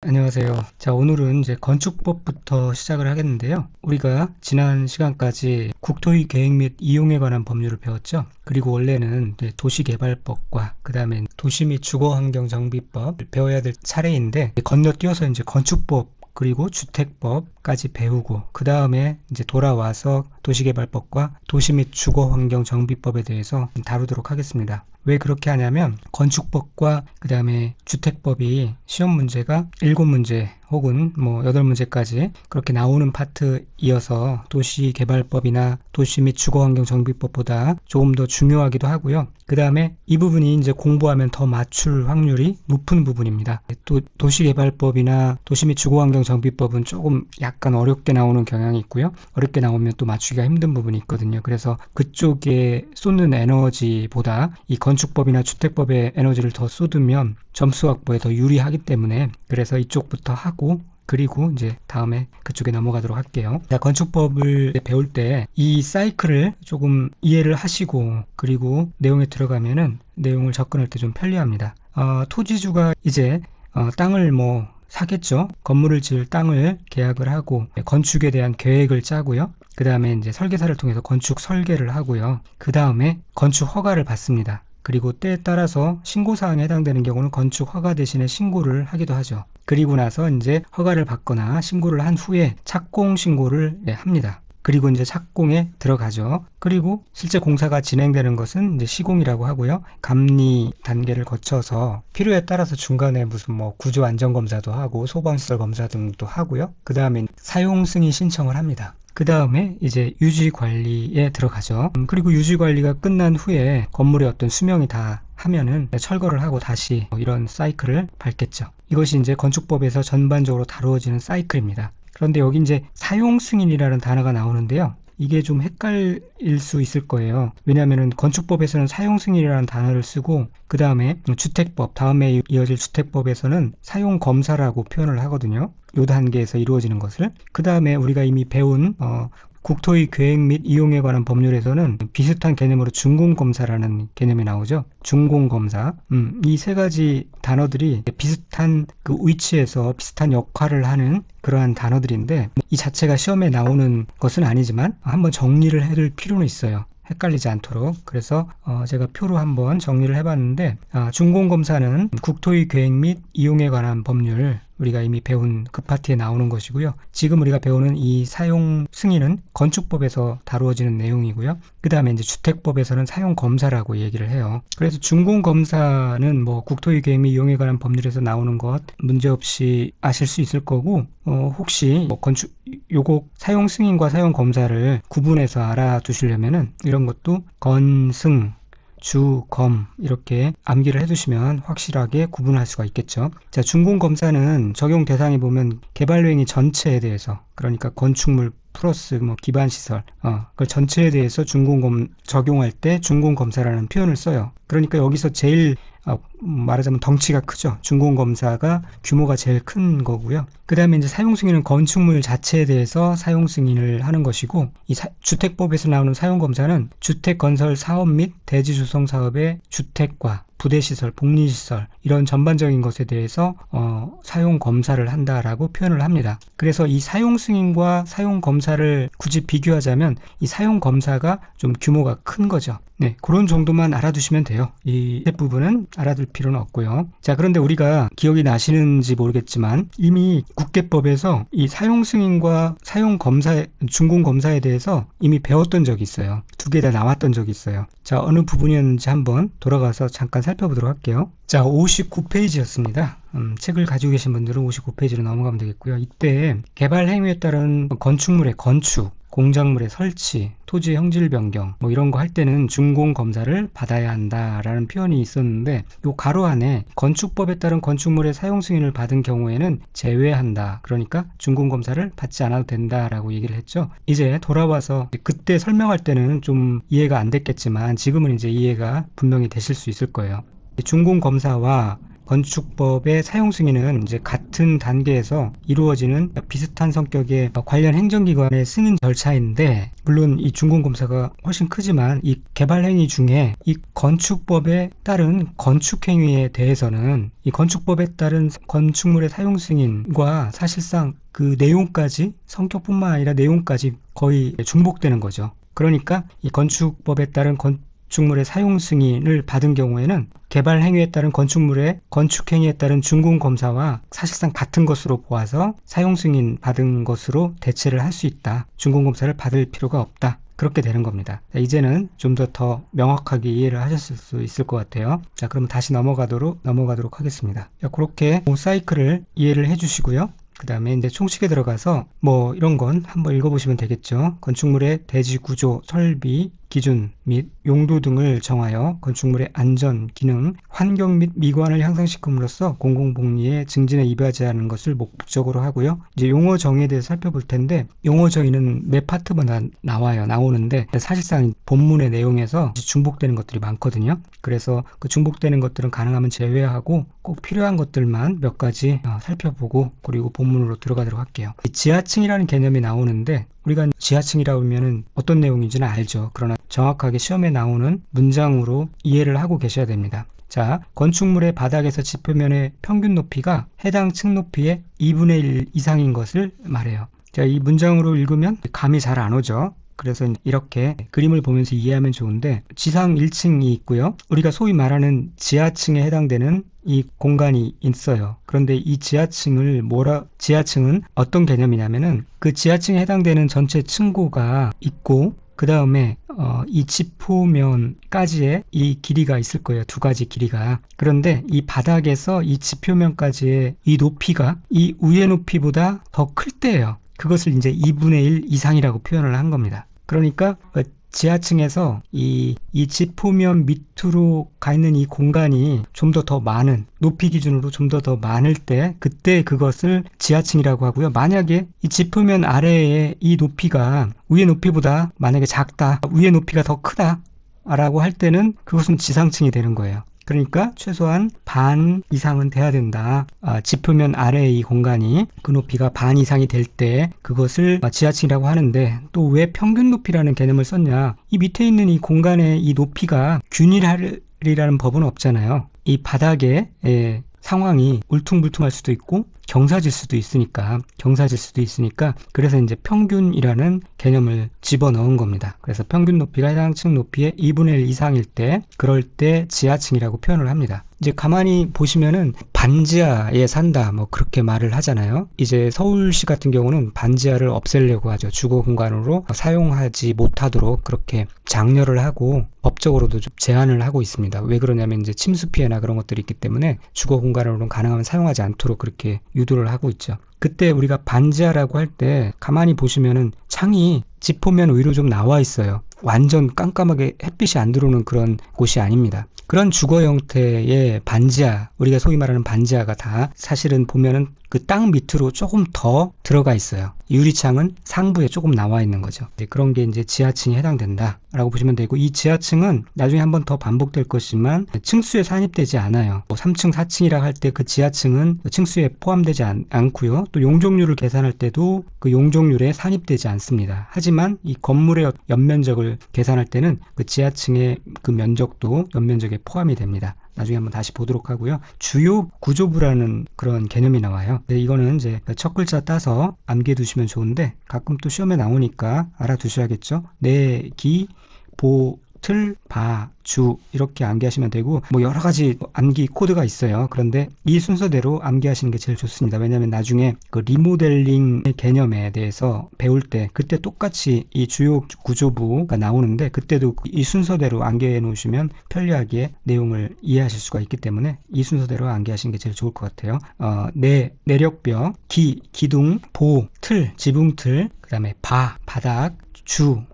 안녕하세요. 자, 오늘은 이제 건축법부터 시작을 하겠는데요. 우리가 지난 시간까지 국토의 계획 및 이용에 관한 법률을 배웠죠. 그리고 원래는 이제 도시개발법과 그 다음에 도시 및 주거환경정비법을 배워야 될 차례인데 건너뛰어서 이제 건축법 그리고 주택법까지 배우고 그 다음에 이제 돌아와서 도시개발법과 도시 및 주거환경정비법에 대해서 다루도록 하겠습니다. 왜 그렇게 하냐면 건축법과 그 다음에 주택법이 시험 문제가 7문제 혹은 8문제까지 그렇게 나오는 파트이어서 도시개발법이나 도시 및 주거환경정비법보다 조금 더 중요하기도 하고요. 그 다음에 이 부분이 이제 공부하면 더 맞출 확률이 높은 부분입니다. 또 도시개발법이나 도시 및 주거환경정비법은 조금 약간 어렵게 나오는 경향이 있고요. 어렵게 나오면 또 맞추기가 힘든 부분이 있거든요. 그래서 그쪽에 쏟는 에너지보다 이 건축법이나 주택법에 에너지를 더 쏟으면 점수 확보에 더 유리하기 때문에 그래서 이쪽부터 하고 그리고 이제 다음에 그쪽에 넘어가도록 할게요. 자, 건축법을 배울 때 이 사이클을 조금 이해를 하시고 그리고 내용에 들어가면은 내용을 접근할 때 좀 편리합니다. 토지주가 이제 땅을 사겠죠. 건물을 지을 땅을 계약을 하고 건축에 대한 계획을 짜고요. 그 다음에 이제 설계사를 통해서 건축 설계를 하고요. 그 다음에 건축 허가를 받습니다. 그리고 때에 따라서 신고사항에 해당되는 경우는 건축 허가 대신에 신고를 하기도 하죠. 그리고 나서 이제 허가를 받거나 신고를 한 후에 착공 신고를 합니다. 그리고 이제 착공에 들어가죠. 그리고 실제 공사가 진행되는 것은 이제 시공이라고 하고요. 감리 단계를 거쳐서 필요에 따라서 중간에 무슨 구조 안전 검사도 하고 소방시설 검사 등도 하고요. 그 다음에 사용 승인 신청을 합니다. 그 다음에 이제 유지관리에 들어가죠. 그리고 유지관리가 끝난 후에 건물의 어떤 수명이 다 하면은 철거를 하고 다시 이런 사이클을 밟겠죠. 이것이 이제 건축법에서 전반적으로 다루어지는 사이클입니다. 그런데 여기 이제 사용 승인이라는 단어가 나오는데요. 이게 좀 헷갈릴 수 있을 거예요. 왜냐하면 건축법에서는 사용 승인이라는 단어를 쓰고 그 다음에 주택법, 다음에 이어질 주택법에서는 사용 검사라고 표현을 하거든요. 이 단계에서 이루어지는 것을. 그 다음에 우리가 이미 배운 국토의 계획 및 이용에 관한 법률에서는 비슷한 개념으로 준공검사라는 개념이 나오죠. 준공검사. 이 세 가지 단어들이 비슷한 그 위치에서 비슷한 역할을 하는 그러한 단어들인데 이 자체가 시험에 나오는 것은 아니지만 한번 정리를 해둘 필요는 있어요. 헷갈리지 않도록. 그래서 제가 표로 한번 정리를 해봤는데 준공검사는 국토의 계획 및 이용에 관한 법률 우리가 이미 배운 그 파트에 나오는 것이고요. 지금 우리가 배우는 이 사용 승인은 건축법에서 다루어지는 내용이고요. 그 다음에 이제 주택법에서는 사용 검사라고 얘기를 해요. 그래서 준공검사는 국토의 계획 및 이용에 관한 법률에서 나오는 것 문제없이 아실 수 있을 거고 혹시 요거 사용 승인과 사용 검사를 구분해서 알아두시려면은 이런 것도 건승 주, 검 이렇게 암기를 해두시면 확실하게 구분할 수가 있겠죠. 자, 준공검사는 적용 대상에 보면 개발행위 전체에 대해서 그러니까 건축물 플러스 기반시설 그 전체에 대해서 적용할 때 준공검사라는 표현을 써요. 그러니까 여기서 제일 말하자면 덩치가 크죠. 준공검사가 규모가 제일 큰 거고요. 그 다음에 이제 사용승인은 건축물 자체에 대해서 사용승인을 하는 것이고 이 주택법에서 나오는 사용검사는 주택건설 사업 및 대지조성 사업의 주택과 부대시설, 복리시설 이런 전반적인 것에 대해서 사용검사를 한다라고 표현을 합니다. 그래서 이 사용승인과 사용검사를 굳이 비교하자면 이 사용검사가 좀 규모가 큰 거죠. 네, 그런 정도만 알아두시면 돼요. 이 부분은 알아둘 필요는 없고요. 자, 그런데 우리가 기억이 나시는지 모르겠지만 이미 국계법에서 이 사용승인과 준공검사에 대해서 이미 배웠던 적이 있어요. 두 개 다 나왔던 적이 있어요. 자, 어느 부분이었는지 한번 돌아가서 잠깐 살펴보도록 할게요. 자, 59페이지였습니다. 책을 가지고 계신 분들은 59페이지로 넘어가면 되겠고요. 이때 개발 행위에 따른 건축물의 건축, 공작물의 설치, 토지의 형질 변경 이런 거 할 때는 준공검사를 받아야 한다라는 표현이 있었는데 요 가로 안에 건축법에 따른 건축물의 사용 승인을 받은 경우에는 제외한다. 그러니까 준공검사를 받지 않아도 된다라고 얘기를 했죠. 이제 돌아와서 그때 설명할 때는 좀 이해가 안 됐겠지만 지금은 이제 이해가 분명히 되실 수 있을 거예요. 준공검사와 건축법의 사용 승인은 이제 같은 단계에서 이루어지는 비슷한 성격의 관련 행정기관의 승인 절차인데, 물론 이 준공검사가 훨씬 크지만 이 개발행위 중에 이 건축법에 따른 건축행위에 대해서는 이 건축법에 따른 건축물의 사용 승인과 사실상 그 내용까지, 성격뿐만 아니라 내용까지 거의 중복되는 거죠. 그러니까 이 건축법에 따른 건축물의 사용 승인을 받은 경우에는 개발 행위에 따른 건축물의 건축 행위에 따른 준공 검사와 사실상 같은 것으로 보아서 사용 승인 받은 것으로 대체를 할 수 있다. 준공 검사를 받을 필요가 없다. 그렇게 되는 겁니다. 자, 이제는 좀 더 명확하게 이해를 하셨을 수 있을 것 같아요. 자, 그럼 다시 넘어가도록 하겠습니다. 자, 그렇게 사이클을 이해를 해주시고요. 그 다음에 이제 총칙에 들어가서 뭐 이런 건 한번 읽어보시면 되겠죠. 건축물의 대지 구조, 설비, 기준 및 용도 등을 정하여 건축물의 안전, 기능, 환경 및 미관을 향상시킴으로써 공공복리의 증진에 이바지하는 것을 목적으로 하고요. 이제 용어 정의에 대해서 살펴볼 텐데, 용어 정의는 매 파트마다 나오는데 사실상 본문의 내용에서 중복되는 것들이 많거든요. 그래서 그 중복되는 것들은 가능하면 제외하고 꼭 필요한 것들만 몇 가지 살펴보고 그리고 본문으로 들어가도록 할게요. 지하층이라는 개념이 나오는데, 우리가 지하층이라고 하면 어떤 내용인지는 알죠. 그러나 정확하게 시험에 나오는 문장으로 이해를 하고 계셔야 됩니다. 자, 건축물의 바닥에서 지표면의 평균 높이가 해당 층 높이의 2분의 1 이상인 것을 말해요. 자, 이 문장으로 읽으면 감이 잘 안 오죠. 그래서 이렇게 그림을 보면서 이해하면 좋은데, 지상 1층이 있고요. 우리가 소위 말하는 지하층에 해당되는 이 공간이 있어요. 그런데 이 지하층은 어떤 개념이냐면은 그 지하층에 해당되는 전체 층고가 있고, 그 다음에 이 지표면까지의 이 길이가 있을 거예요. 두 가지 길이가. 그런데 이 바닥에서 이 지표면까지의 이 높이가 이 위의 높이보다 더 클 때예요. 그것을 이제 2분의 1 이상이라고 표현을 한 겁니다. 그러니까 지하층에서 이 지표면 밑으로 가 있는 이 공간이 좀 더 많은, 높이 기준으로 좀 더 많을 때, 그때 그것을 지하층이라고 하고요. 만약에 이 지표면 아래에 이 높이가 위의 높이보다 만약에 작다, 위의 높이가 더 크다 라고 할 때는 그것은 지상층이 되는 거예요. 그러니까 최소한 반 이상은 돼야 된다. 지표면 아래의 이 공간이 그 높이가 반 이상이 될 때 그것을 지하층이라고 하는데, 또 왜 평균 높이라는 개념을 썼냐? 이 밑에 있는 이 공간의 이 높이가 균일하리라는 법은 없잖아요. 이 바닥의 상황이 울퉁불퉁할 수도 있고 경사질 수도 있으니까 그래서 이제 평균이라는 개념을 집어넣은 겁니다. 그래서 평균 높이가 해당 층 높이의 2분의 1 이상일 때, 그럴 때 지하층이라고 표현을 합니다. 이제 가만히 보시면은 반지하에 산다 뭐 그렇게 말을 하잖아요. 이제 서울시 같은 경우는 반지하를 없애려고 하죠. 주거 공간으로 사용하지 못하도록 그렇게 장려를 하고 법적으로도 좀 제한을 하고 있습니다. 왜 그러냐면 이제 침수 피해나 그런 것들이 있기 때문에 주거 공간으로는 가능하면 사용하지 않도록 그렇게 유도를 하고 있죠. 그때 우리가 반지하라고 할 때 가만히 보시면은 창이 지표면 위로 좀 나와 있어요. 완전 깜깜하게 햇빛이 안 들어오는 그런 곳이 아닙니다. 그런 주거 형태의 반지하, 우리가 소위 말하는 반지하가 다 사실은 보면은 그 땅 밑으로 조금 더 들어가 있어요. 유리창은 상부에 조금 나와 있는 거죠. 그런 게 이제 지하층에 해당된다 라고 보시면 되고, 이 지하층은 나중에 한번 더 반복될 것이지만 층수에 산입되지 않아요. 3층, 4층이라 할 때 그 지하층은 층수에 포함되지 않고요. 또 용적률을 계산할 때도 그 용적률에 산입되지 않습니다. 하지만 이 건물의 연면적을 계산할 때는 그 지하층의 그 면적도 연면적에 포함이 됩니다. 나중에 한번 다시 보도록 하고요. 주요 구조부라는 그런 개념이 나와요. 이거는 이제 첫 글자 따서 암기해 두시면 좋은데, 가끔 또 시험에 나오니까 알아두셔야겠죠. 내기, 보, 틀, 바, 주 이렇게 암기하시면 되고, 뭐 여러 가지 암기 코드가 있어요. 그런데 이 순서대로 암기하시는 게 제일 좋습니다. 왜냐하면 나중에 그 리모델링의 개념에 대해서 배울 때 그때 똑같이 이 주요 구조부가 나오는데, 그때도 이 순서대로 암기해 놓으시면 편리하게 내용을 이해하실 수가 있기 때문에 이 순서대로 암기하시는 게 제일 좋을 것 같아요. 내력벽, 기둥, 보, 틀, 지붕틀, 그 다음에 바, 바닥,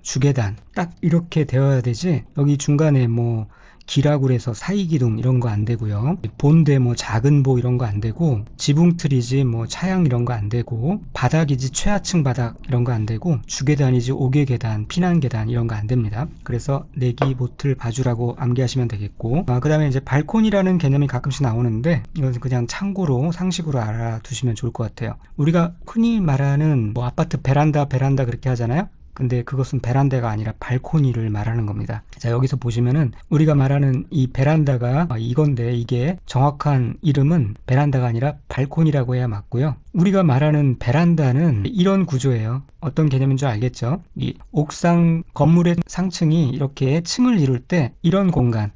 주계단 딱 이렇게 되어야 되지, 여기 중간에 뭐 기라고 해서 사이기둥 이런 거 안 되고요. 본대 뭐 작은 보 이런 거 안 되고, 지붕틀이지 뭐 차양 이런 거 안 되고, 바닥이지 최하층 바닥 이런 거 안 되고, 주계단이지 옥외계단, 피난계단 이런 거 안 됩니다. 그래서 내기 보틀 바주라고 암기하시면 되겠고, 그 다음에 이제 발코니라는 개념이 가끔씩 나오는데, 이건 그냥 참고로 상식으로 알아두시면 좋을 것 같아요. 우리가 흔히 말하는 뭐 아파트 베란다 그렇게 하잖아요. 근데 그것은 베란다가 아니라 발코니를 말하는 겁니다. 자, 여기서 보시면은 우리가 말하는 이 베란다가 이건데, 이게 정확한 이름은 베란다가 아니라 발코니라고 해야 맞고요. 우리가 말하는 베란다는 이런 구조예요. 어떤 개념인 줄 알겠죠? 이 옥상 건물의 상층이 이렇게 층을 이룰 때 이런 공간을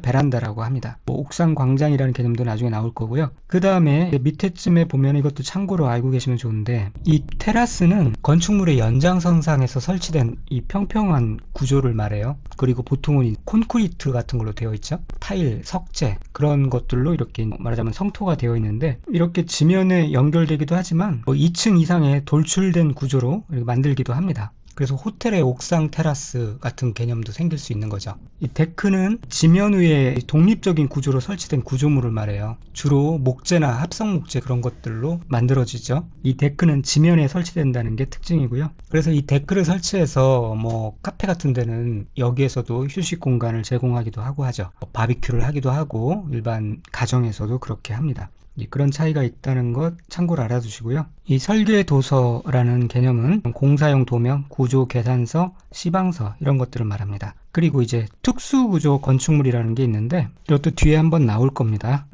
베란다라고 합니다. 뭐 옥상 광장이라는 개념도 나중에 나올 거고요. 그 다음에 밑에쯤에 보면 이것도 참고로 알고 계시면 좋은데, 이 테라스는 건축물의 연장선상에서 설치된 이 평평한 구조를 말해요. 그리고 보통은 콘크리트 같은 걸로 되어 있죠. 타일, 석재 그런 것들로 이렇게 말하자면 성토가 되어 있는데, 이렇게 지면에 연결되기도 하지만 뭐 2층 이상의 돌출된 구조로 이렇게 만들기도 합니다. 그래서 호텔의 옥상 테라스 같은 개념도 생길 수 있는 거죠. 이 데크는 지면 위에 독립적인 구조로 설치된 구조물을 말해요. 주로 목재나 합성 목재 그런 것들로 만들어지죠. 이 데크는 지면에 설치된다는 게 특징이고요. 그래서 이 데크를 설치해서 뭐 카페 같은 데는 여기에서도 휴식 공간을 제공하기도 하고 하죠. 바비큐를 하기도 하고 일반 가정에서도 그렇게 합니다. 그런 차이가 있다는 것 참고로 알아두시고요. 이 설계도서라는 개념은 공사용 도면, 구조 계산서, 시방서 이런 것들을 말합니다. 그리고 이제 특수구조 건축물이라는 게 있는데, 이것도 뒤에 한번 나올 겁니다.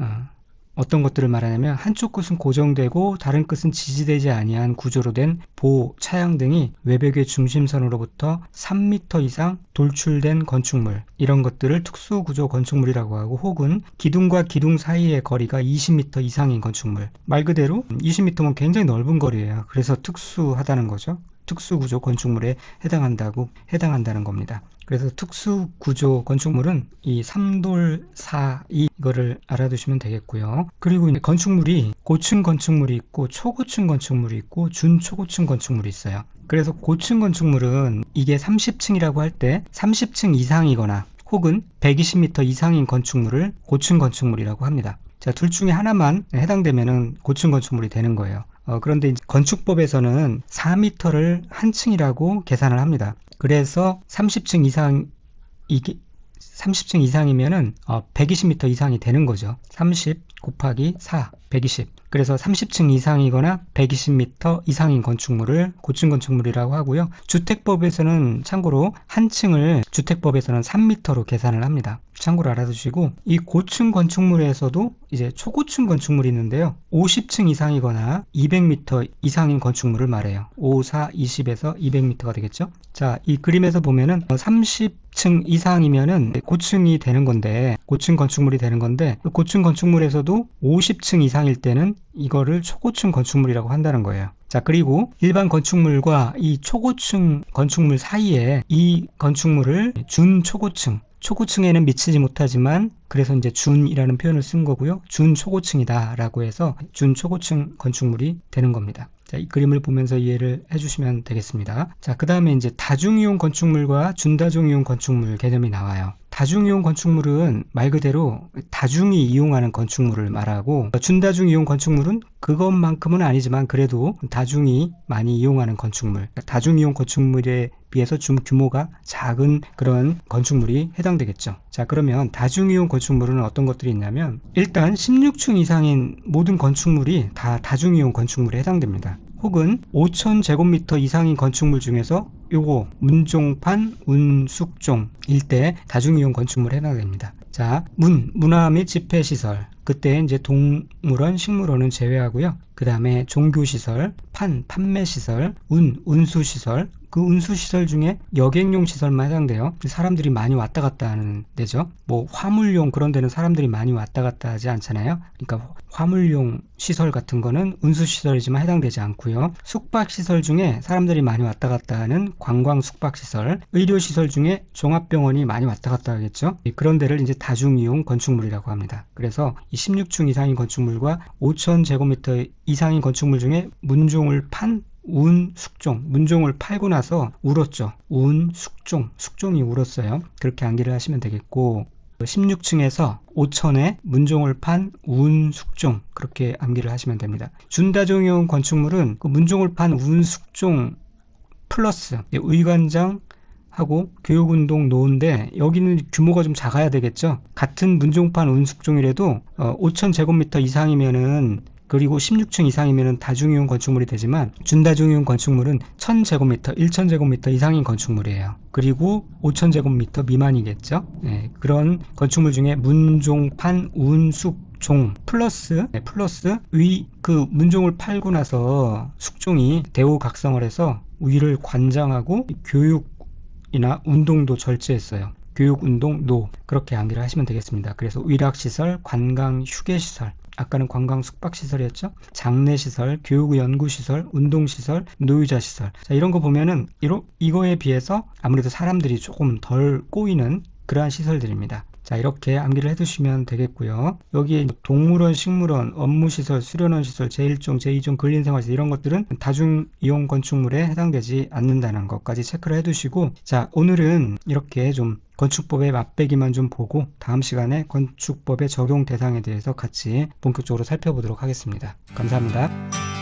어떤 것들을 말하냐면, 한쪽 끝은 고정되고 다른 끝은 지지되지 아니한 구조로 된 보, 차양 등이 외벽의 중심선으로부터 3m 이상 돌출된 건축물, 이런 것들을 특수구조 건축물이라고 하고, 혹은 기둥과 기둥 사이의 거리가 20m 이상인 건축물, 말 그대로 20m면 굉장히 넓은 거리예요. 그래서 특수하다는 거죠. 특수구조 건축물에 해당한다는 겁니다. 그래서 특수구조 건축물은 이 3돌 4, 이거를 알아두시면 되겠고요. 그리고 건축물이 고층 건축물이 있고 초고층 건축물이 있고 준초고층 건축물이 있어요. 그래서 고층 건축물은 이게 30층이라고 할 때 30층 이상이거나 혹은 120m 이상인 건축물을 고층 건축물이라고 합니다. 자, 둘 중에 하나만 해당되면은 고층 건축물이 되는 거예요. 그런데 건축법에서는 4m를 한 층이라고 계산을 합니다. 그래서 30층 이상이면은 120m 이상이 되는 거죠. 30 곱하기 4, 120. 그래서 30층 이상이거나 120m 이상인 건축물을 고층 건축물이라고 하고요. 주택법에서는 참고로 한 층을 주택법에서는 3m로 계산을 합니다. 참고로 알아두시고, 이 고층 건축물에서도 이제 초고층 건축물이 있는데요. 50층 이상이거나 200m 이상인 건축물을 말해요. 5, 4, 20에서 200m가 되겠죠. 자, 이 그림에서 보면은 30층 이상이면은 고층이 되는 건데, 고층 건축물이 되는 건데, 고층 건축물에서도 50층 이상일 때는 이거를 초고층 건축물이라고 한다는 거예요. 자, 그리고 일반 건축물과 이 초고층 건축물 사이에 이 건축물을 초고층에는 미치지 못하지만, 그래서 이제 준이라는 표현을 쓴 거고요. 준초고층이다 라고 해서 준초고층 건축물이 되는 겁니다. 자, 이 그림을 보면서 이해를 해주시면 되겠습니다. 자, 그 다음에 이제 다중이용 건축물과 준다중이용 건축물 개념이 나와요. 다중이용 건축물은 말 그대로 다중이 이용하는 건축물을 말하고, 준다중이용 건축물은 그것만큼은 아니지만 그래도 다중이 많이 이용하는 건축물, 다중이용 건축물에 비해서 좀 규모가 작은 그런 건축물이 해당되겠죠. 자, 그러면 다중이용 건축물은 어떤 것들이 있냐면, 일단 16층 이상인 모든 건축물이 다 다중이용 건축물에 해당됩니다. 혹은 5,000제곱미터 이상인 건축물 중에서 요거 문종판, 운숙종일 때 다중이용 건축물에 해당됩니다. 자, 문화 및 집회시설, 그때 이제 동물원, 식물원은 제외하고요. 그 다음에 종교시설, 판매시설, 운수시설, 그 운수시설 중에 여객용 시설만 해당돼요. 사람들이 많이 왔다 갔다 하는 데죠. 뭐 화물용 그런 데는 사람들이 많이 왔다 갔다 하지 않잖아요. 그러니까 화물용 시설 같은 거는 운수시설이지만 해당되지 않고요. 숙박시설 중에 사람들이 많이 왔다 갔다 하는 관광 숙박시설, 의료시설 중에 종합병원이 많이 왔다 갔다 하겠죠. 그런 데를 이제 다중이용 건축물이라고 합니다. 그래서 이 16층 이상인 건축물과 5,000제곱미터 이상인 건축물 중에 문종을 판 운숙종, 문종을 팔고 나서 울었죠. 숙종이 울었어요. 그렇게 암기를 하시면 되겠고, 16층에서 5층의 문종을 판 우은숙종, 그렇게 암기를 하시면 됩니다. 준다종이용 건축물은 그 문종을 판 우은숙종 플러스 의관장 하고 교육운동 노인데, 여기는 규모가 좀 작아야 되겠죠. 같은 문종판 운숙종이라도 5,000제곱미터 이상이면은, 그리고 16층 이상이면은 다중이용 건축물이 되지만, 준다중이용 건축물은 1,000제곱미터, 1,000제곱미터 이상인 건축물이에요. 그리고 5,000제곱미터 미만이겠죠. 네, 그런 건축물 중에 문종판 운숙종 플러스 그 문종을 팔고 나서 숙종이 대우각성을 해서 위를 관장하고 교육이나 운동도 절제했어요. 교육, 운동, 노, 그렇게 암기를 하시면 되겠습니다. 그래서 위락시설, 관광, 휴게시설, 아까는 관광 숙박시설이었죠. 장례시설, 교육연구시설, 운동시설, 노유자시설. 자, 이런 거 보면은 이거에 비해서 아무래도 사람들이 조금 덜 꼬이는 그러한 시설들입니다. 자, 이렇게 암기를 해두시면 되겠고요. 여기 동물원, 식물원, 업무시설, 수련원 시설, 제1종, 제2종, 근린생활시설, 이런 것들은 다중이용 건축물에 해당되지 않는다는 것까지 체크를 해두시고, 자, 오늘은 이렇게 좀 건축법의 맛배기만 좀 보고 다음 시간에 건축법의 적용 대상에 대해서 같이 본격적으로 살펴보도록 하겠습니다. 감사합니다.